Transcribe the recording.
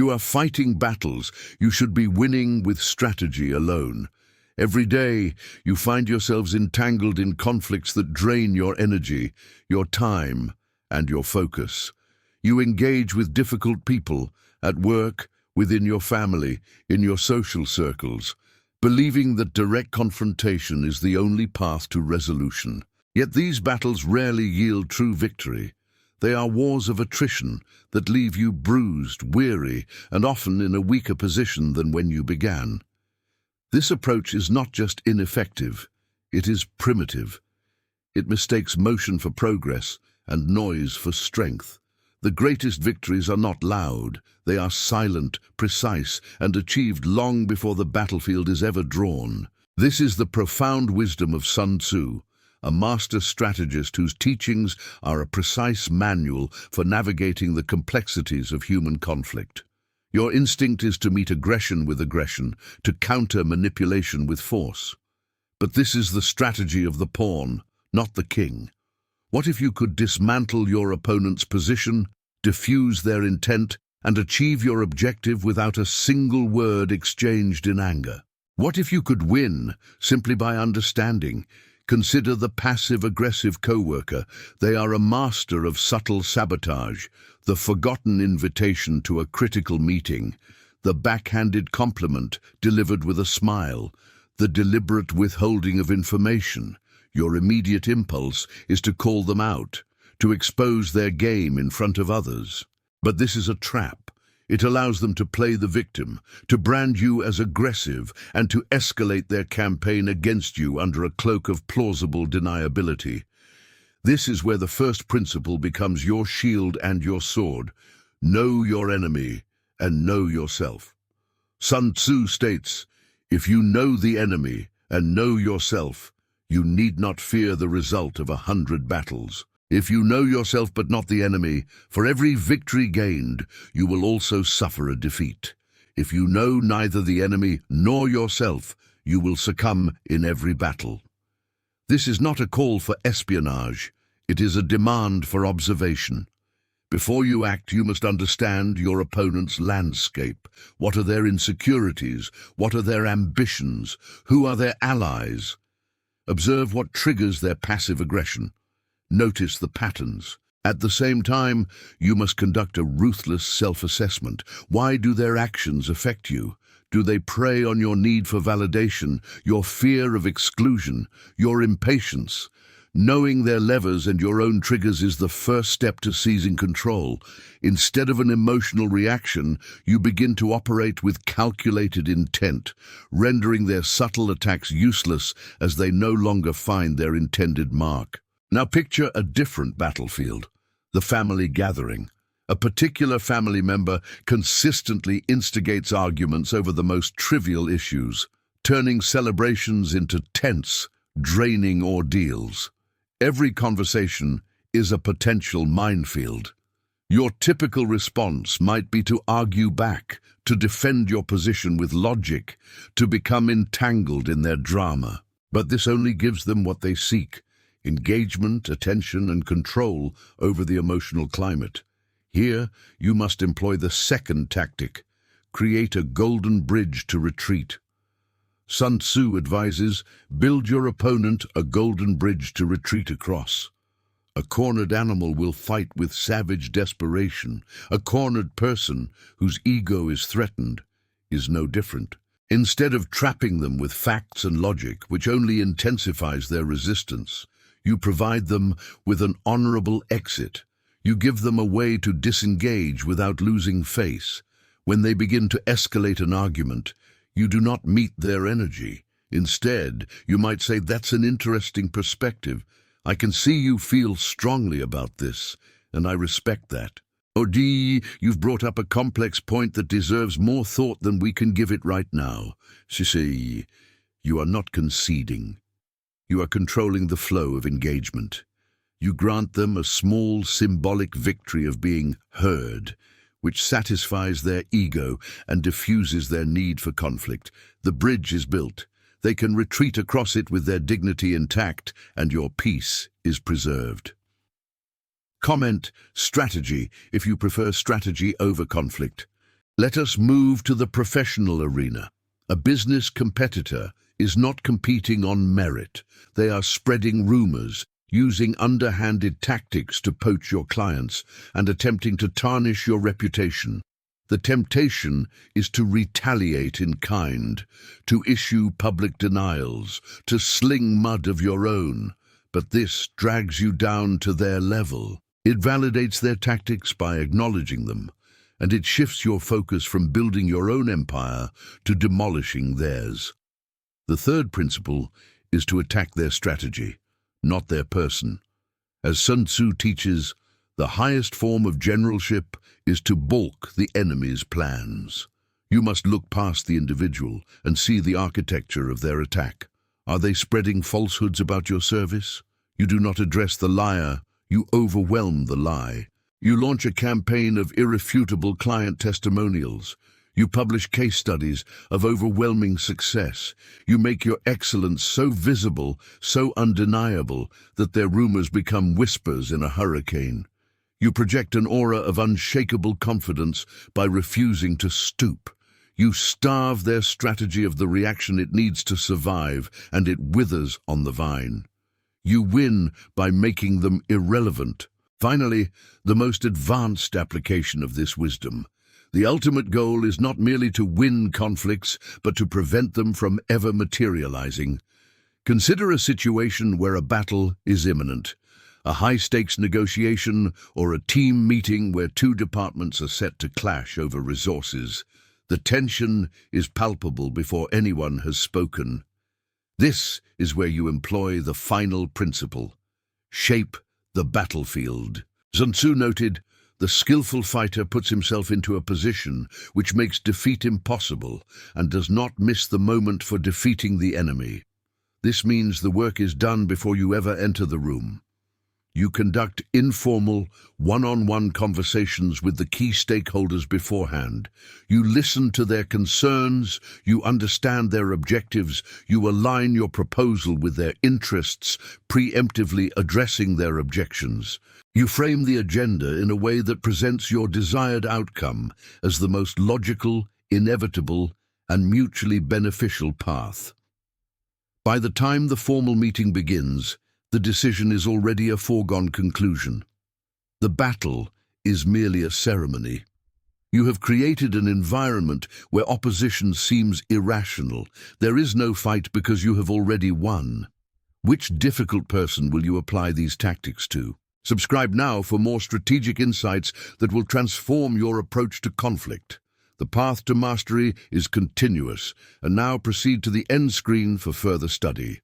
you are fighting battles, you should be winning with strategy alone. Every day, you find yourselves entangled in conflicts that drain your energy, your time, and your focus. You engage with difficult people, at work, within your family, in your social circles, believing that direct confrontation is the only path to resolution. Yet these battles rarely yield true victory. They are wars of attrition that leave you bruised, weary, and often in a weaker position than when you began. This approach is not just ineffective, it is primitive. It mistakes motion for progress and noise for strength. The greatest victories are not loud, they are silent, precise, and achieved long before the battlefield is ever drawn. This is the profound wisdom of Sun Tzu, a master strategist whose teachings are a precise manual for navigating the complexities of human conflict. Your instinct is to meet aggression with aggression, to counter manipulation with force. But this is the strategy of the pawn, not the king. What if you could dismantle your opponent's position, diffuse their intent, and achieve your objective without a single word exchanged in anger? What if you could win simply by understanding? Consider the passive-aggressive co-worker. They are a master of subtle sabotage, the forgotten invitation to a critical meeting, the backhanded compliment delivered with a smile, the deliberate withholding of information. Your immediate impulse is to call them out, to expose their game in front of others. But this is a trap. It allows them to play the victim, to brand you as aggressive, and to escalate their campaign against you under a cloak of plausible deniability. This is where the first principle becomes your shield and your sword. Know your enemy and know yourself. Sun Tzu states, "If you know the enemy and know yourself, you need not fear the result of 100 battles. If you know yourself but not the enemy, for every victory gained, you will also suffer a defeat. If you know neither the enemy nor yourself, you will succumb in every battle." This is not a call for espionage. It is a demand for observation. Before you act, you must understand your opponent's landscape. What are their insecurities? What are their ambitions? Who are their allies? Observe what triggers their passive aggression. Notice the patterns. At the same time, you must conduct a ruthless self-assessment. Why do their actions affect you? Do they prey on your need for validation, your fear of exclusion, your impatience? Knowing their levers and your own triggers is the first step to seizing control. Instead of an emotional reaction, you begin to operate with calculated intent, rendering their subtle attacks useless as they no longer find their intended mark. Now picture a different battlefield, the family gathering. A particular family member consistently instigates arguments over the most trivial issues, turning celebrations into tense, draining ordeals. Every conversation is a potential minefield. Your typical response might be to argue back, to defend your position with logic, to become entangled in their drama. But this only gives them what they seek: engagement, attention, and control over the emotional climate. Here, you must employ the second tactic: create a golden bridge to retreat. Sun Tzu advises, build your opponent a golden bridge to retreat across. A cornered animal will fight with savage desperation. A cornered person, whose ego is threatened, is no different. Instead of trapping them with facts and logic, which only intensifies their resistance, you provide them with an honorable exit. You give them a way to disengage without losing face. When they begin to escalate an argument, you do not meet their energy. Instead, you might say, "That's an interesting perspective. I can see you feel strongly about this, and I respect that." Or D, "You've brought up a complex point that deserves more thought than we can give it right now." C, you are not conceding. You are controlling the flow of engagement. You grant them a small symbolic victory of being heard, which satisfies their ego and diffuses their need for conflict. The bridge is built. They can retreat across it with their dignity intact, and your peace is preserved. Comment strategy if you prefer strategy over conflict. Let us move to the professional arena. A business competitor is not competing on merit. They are spreading rumors, using underhanded tactics to poach your clients, and attempting to tarnish your reputation. The temptation is to retaliate in kind, to issue public denials, to sling mud of your own, but this drags you down to their level. It validates their tactics by acknowledging them, and it shifts your focus from building your own empire to demolishing theirs. The third principle is to attack their strategy, not their person. As Sun Tzu teaches, the highest form of generalship is to balk the enemy's plans. You must look past the individual and see the architecture of their attack. Are they spreading falsehoods about your service? You do not address the liar, you overwhelm the lie. You launch a campaign of irrefutable client testimonials. You publish case studies of overwhelming success. You make your excellence so visible, so undeniable, that their rumors become whispers in a hurricane. You project an aura of unshakable confidence by refusing to stoop. You starve their strategy of the reaction it needs to survive, and it withers on the vine. You win by making them irrelevant. Finally, the most advanced application of this wisdom. The ultimate goal is not merely to win conflicts, but to prevent them from ever materializing. Consider a situation where a battle is imminent. A high-stakes negotiation or a team meeting where two departments are set to clash over resources. The tension is palpable before anyone has spoken. This is where you employ the final principle. Shape the battlefield. Sun Tzu noted, "The skillful fighter puts himself into a position which makes defeat impossible and does not miss the moment for defeating the enemy." This means the work is done before you ever enter the room. You conduct informal, one-on-one conversations with the key stakeholders beforehand. You listen to their concerns, you understand their objectives, you align your proposal with their interests, preemptively addressing their objections. You frame the agenda in a way that presents your desired outcome as the most logical, inevitable, and mutually beneficial path. By the time the formal meeting begins, the decision is already a foregone conclusion. The battle is merely a ceremony. You have created an environment where opposition seems irrational. There is no fight because you have already won. Which difficult person will you apply these tactics to? Subscribe now for more strategic insights that will transform your approach to conflict. The path to mastery is continuous, and now proceed to the end screen for further study.